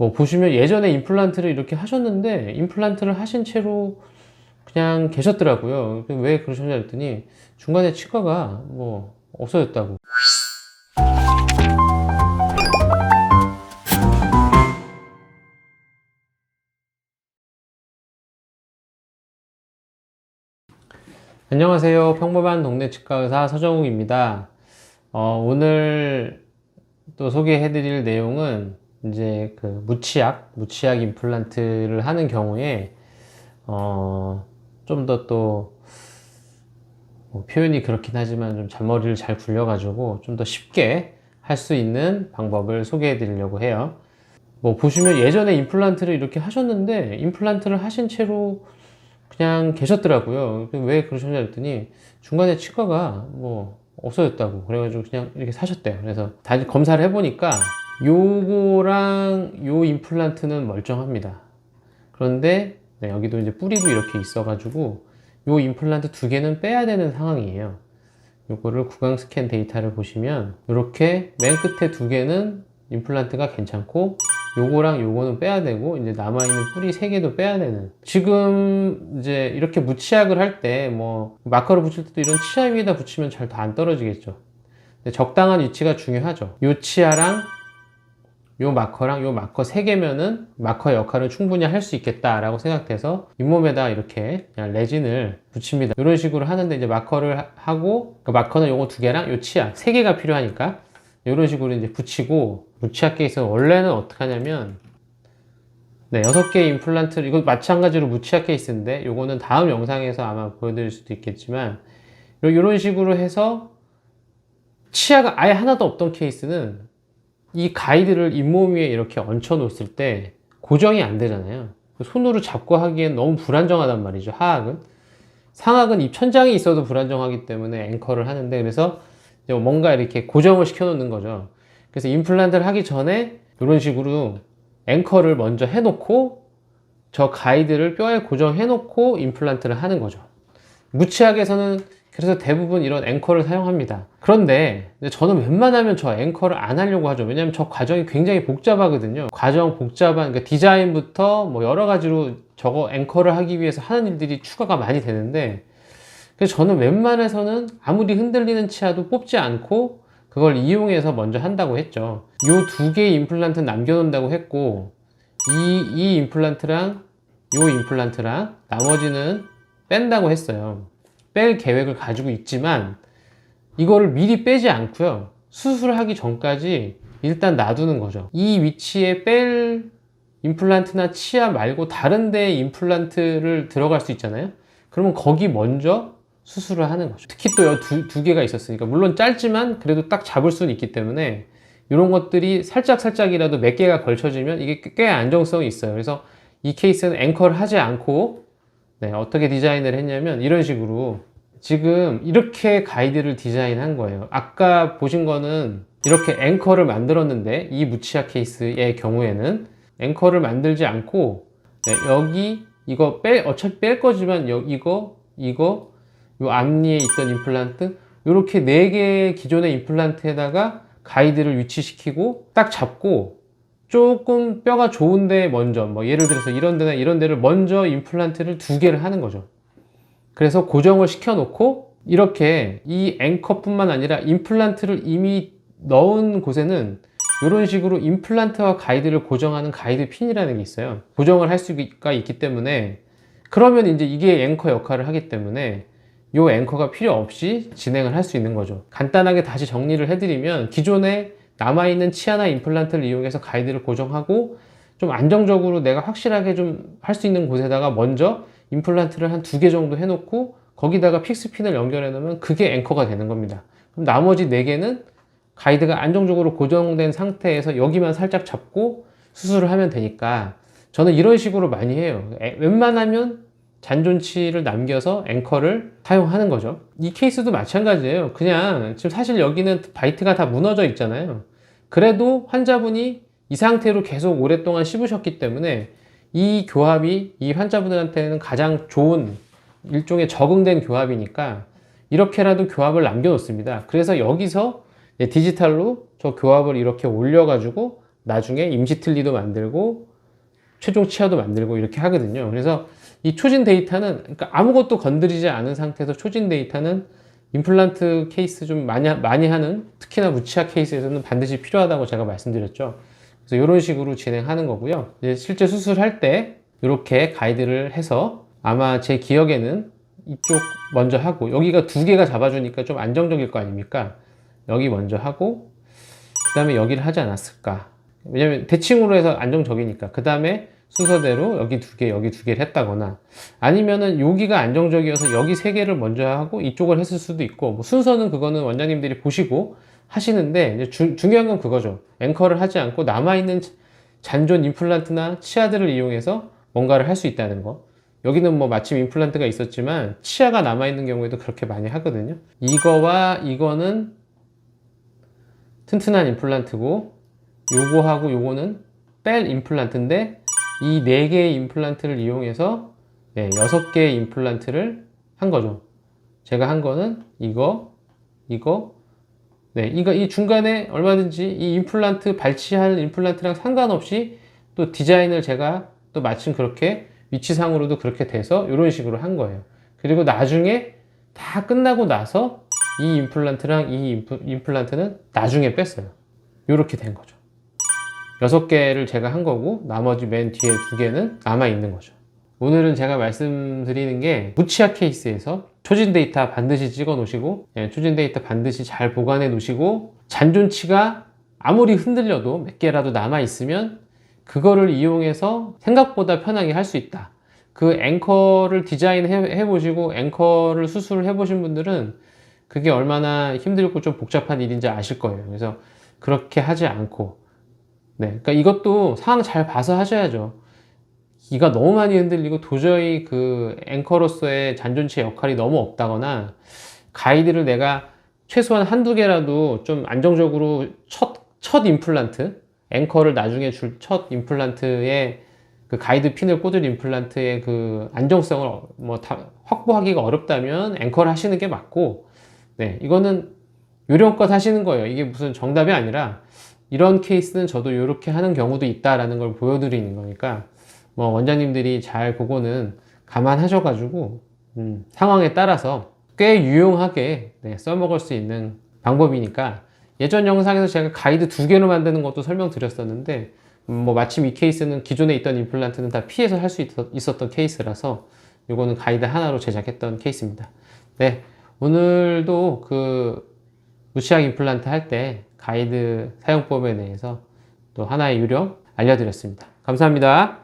뭐 보시면 예전에 임플란트를 이렇게 하셨는데 임플란트를 하신 채로 그냥 계셨더라고요. 왜 그러셨냐 했더니 중간에 치과가 뭐 없어졌다고. 안녕하세요. 평범한 동네 치과의사 서정욱입니다. 오늘 또 소개해드릴 내용은 이제 그 무치약 임플란트를 하는 경우에 좀 더 또 표현이 그렇긴 하지만 좀 잔머리를 잘 굴려가지고 좀 더 쉽게 할 수 있는 방법을 소개해 드리려고 해요. 뭐 보시면 예전에 임플란트를 이렇게 하셨는데 임플란트를 하신 채로 그냥 계셨더라고요. 왜 그러셨냐 했더니 중간에 치과가 뭐 없어졌다고 그래가지고 그냥 이렇게 사셨대요. 그래서 다시 검사를 해보니까 요거랑 요 임플란트는 멀쩡합니다. 그런데 네, 여기도 이제 뿌리도 이렇게 있어가지고 요 임플란트 두 개는 빼야 되는 상황이에요. 요거를 구강 스캔 데이터를 보시면 이렇게 맨 끝에 두 개는 임플란트가 괜찮고 요거랑 요거는 빼야 되고 이제 남아있는 뿌리 세 개도 빼야 되는, 지금 이제 이렇게 무치약을 할 때 뭐 마커를 붙일 때도 이런 치아 위에다 붙이면 잘 더 안 떨어지겠죠. 근데 적당한 위치가 중요하죠. 요 치아랑 요 마커 세 개면은 마커 역할을 충분히 할 수 있겠다라고 생각돼서 잇몸에다 이렇게 그냥 레진을 붙입니다. 이런 식으로 하는데 이제 마커를 하고, 그 마커는 요거 두 개랑 요 치아 세 개가 필요하니까 이런 식으로 이제 붙이고, 무치약 케이스는 원래는 어떻게 하냐면 네, 6개의 임플란트를, 이거 마찬가지로 무치약 케이스인데 요거는 다음 영상에서 아마 보여드릴 수도 있겠지만 이런 식으로 해서 치아가 아예 하나도 없던 케이스는 이 가이드를 잇몸 위에 이렇게 얹혀 놓았을 때 고정이 안 되잖아요. 손으로 잡고 하기엔 너무 불안정하단 말이죠. 하악은. 상악은 입 천장이 있어도 불안정하기 때문에 앵커를 하는데, 그래서 뭔가 이렇게 고정을 시켜 놓는 거죠. 그래서 임플란트를 하기 전에 이런 식으로 앵커를 먼저 해놓고 저 가이드를 뼈에 고정해 놓고 임플란트를 하는 거죠. 무치약에서는 그래서 대부분 이런 앵커를 사용합니다. 그런데 저는 웬만하면 저 앵커를 안 하려고 하죠. 왜냐면 저 과정이 굉장히 복잡하거든요. 과정 복잡한, 그러니까 디자인부터 뭐 여러 가지로 저거 앵커를 하기 위해서 하는 일들이 추가가 많이 되는데, 그래서 저는 웬만해서는 아무리 흔들리는 치아도 뽑지 않고 그걸 이용해서 먼저 한다고 했죠. 요 두 개의 임플란트 남겨놓는다고 했고, 이 임플란트랑 요 임플란트랑 나머지는 뺀다고 했어요. 뺄 계획을 가지고 있지만 이거를 미리 빼지 않고요, 수술하기 전까지 일단 놔두는 거죠. 이 위치에 뺄 임플란트나 치아 말고 다른 데에 임플란트를 들어갈 수 있잖아요. 그러면 거기 먼저 수술을 하는 거죠. 특히 또 두 개가 있었으니까, 물론 짧지만 그래도 딱 잡을 수는 있기 때문에 이런 것들이 살짝이라도 몇 개가 걸쳐지면 이게 꽤 안정성이 있어요. 그래서 이 케이스는 앵커를 하지 않고 네, 어떻게 디자인을 했냐면 이런 식으로 지금 이렇게 가이드를 디자인한 거예요. 아까 보신 거는 이렇게 앵커를 만들었는데 이 무치약 케이스의 경우에는 앵커를 만들지 않고 네, 여기 이거 어차피 뺄 거지만 이거 요 앞니에 있던 임플란트 이렇게 4개의 기존의 임플란트에다가 가이드를 위치시키고 딱 잡고 조금 뼈가 좋은데 먼저, 뭐 예를 들어서 이런 데나 이런 데를 먼저 임플란트를 2개를 하는 거죠. 그래서 고정을 시켜 놓고 이렇게 이 앵커뿐만 아니라 임플란트를 이미 넣은 곳에는 이런 식으로 임플란트와 가이드를 고정하는 가이드 핀이라는 게 있어요. 고정을 할 수가 있기 때문에, 그러면 이제 이게 앵커 역할을 하기 때문에 이 앵커가 필요 없이 진행을 할 수 있는 거죠. 간단하게 다시 정리를 해드리면 기존에 남아있는 치아나 임플란트를 이용해서 가이드를 고정하고 좀 안정적으로 내가 확실하게 좀 할 수 있는 곳에다가 먼저 임플란트를 한 2개 정도 해놓고 거기다가 픽스핀을 연결해 놓으면 그게 앵커가 되는 겁니다. 그럼 나머지 4개는 가이드가 안정적으로 고정된 상태에서 여기만 살짝 잡고 수술을 하면 되니까 저는 이런 식으로 많이 해요. 웬만하면 잔존치를 남겨서 앵커를 사용하는 거죠. 이 케이스도 마찬가지예요. 그냥 지금 사실 여기는 바이트가 다 무너져 있잖아요. 그래도 환자분이 이 상태로 계속 오랫동안 씹으셨기 때문에 이 교합이 이 환자분들한테는 가장 좋은 일종의 적응된 교합이니까 이렇게라도 교합을 남겨 놓습니다. 그래서 여기서 디지털로 저 교합을 이렇게 올려 가지고 나중에 임시틀니도 만들고 최종 치아도 만들고 이렇게 하거든요. 그래서 이 초진 데이터는 그러니까 아무것도 건드리지 않은 상태에서 초진 데이터는 임플란트 케이스 좀 많이 하는 특히나 무치아 케이스에서는 반드시 필요하다고 제가 말씀드렸죠. 그래서 이런 식으로 진행하는 거고요. 이제 실제 수술할 때 이렇게 가이드를 해서 아마 제 기억에는 이쪽 먼저 하고 여기가 두 개가 잡아주니까 좀 안정적일 거 아닙니까? 여기 먼저 하고 그 다음에 여기를 하지 않았을까? 왜냐면 대칭으로 해서 안정적이니까 그 다음에 순서대로 여기 두 개, 여기 두 개를 했다거나 아니면은 여기가 안정적이어서 여기 세 개를 먼저 하고 이쪽을 했을 수도 있고 뭐 순서는 그거는 원장님들이 보시고 하시는데 이제 중요한 건 그거죠. 앵커를 하지 않고 남아있는 잔존 임플란트나 치아들을 이용해서 뭔가를 할 수 있다는 거. 여기는 뭐 마침 임플란트가 있었지만 치아가 남아있는 경우에도 그렇게 많이 하거든요. 이거와 이거는 튼튼한 임플란트고 요거하고 요거는 뺄 임플란트인데 이 4개의 임플란트를 이용해서 6개의 임플란트를 한 거죠. 제가 한 거는 이거 이 중간에 얼마든지 이 임플란트 발치할 임플란트랑 상관없이 또 디자인을 제가 또 마침 그렇게 위치상으로도 그렇게 돼서 이런 식으로 한 거예요. 그리고 나중에 다 끝나고 나서 이 임플란트랑 이 임플란트는 나중에 뺐어요. 이렇게 된 거죠. 6개를 제가 한 거고 나머지 맨 뒤에 2개는 남아 있는 거죠. 오늘은 제가 말씀드리는 게 무치아 케이스에서 초진 데이터 반드시 찍어 놓으시고 초진 데이터 반드시 잘 보관해 놓으시고 잔존치가 아무리 흔들려도 몇 개라도 남아 있으면 그거를 이용해서 생각보다 편하게 할 수 있다. 그 앵커를 디자인해 보시고 앵커를 수술을 해 보신 분들은 그게 얼마나 힘들고 좀 복잡한 일인지 아실 거예요. 그래서 그렇게 하지 않고 그러니까 이것도 상황 잘 봐서 하셔야죠. 이가 너무 많이 흔들리고 도저히 그 앵커로서의 잔존치의 역할이 너무 없다거나 가이드를 내가 최소한 한두 개라도 좀 안정적으로 첫 임플란트 앵커를 나중에 줄 첫 임플란트의 그 가이드 핀을 꽂을 임플란트의 그 안정성을 뭐 다 확보하기가 어렵다면 앵커를 하시는 게 맞고 이거는 요령껏 하시는 거예요. 이게 무슨 정답이 아니라 이런 케이스는 저도 이렇게 하는 경우도 있다라는 걸 보여드리는 거니까 뭐 원장님들이 잘 그거는 감안하셔가지고 상황에 따라서 꽤 유용하게 써먹을 수 있는 방법이니까 예전 영상에서 제가 가이드 2개로 만드는 것도 설명드렸었는데 뭐 마침 이 케이스는 기존에 있던 임플란트는 다 피해서 할 수 있었던 케이스라서 이거는 가이드 하나로 제작했던 케이스입니다. 오늘도 그 무치아 임플란트 할 때 가이드 사용법에 대해서 또 하나의 요령 알려드렸습니다. 감사합니다.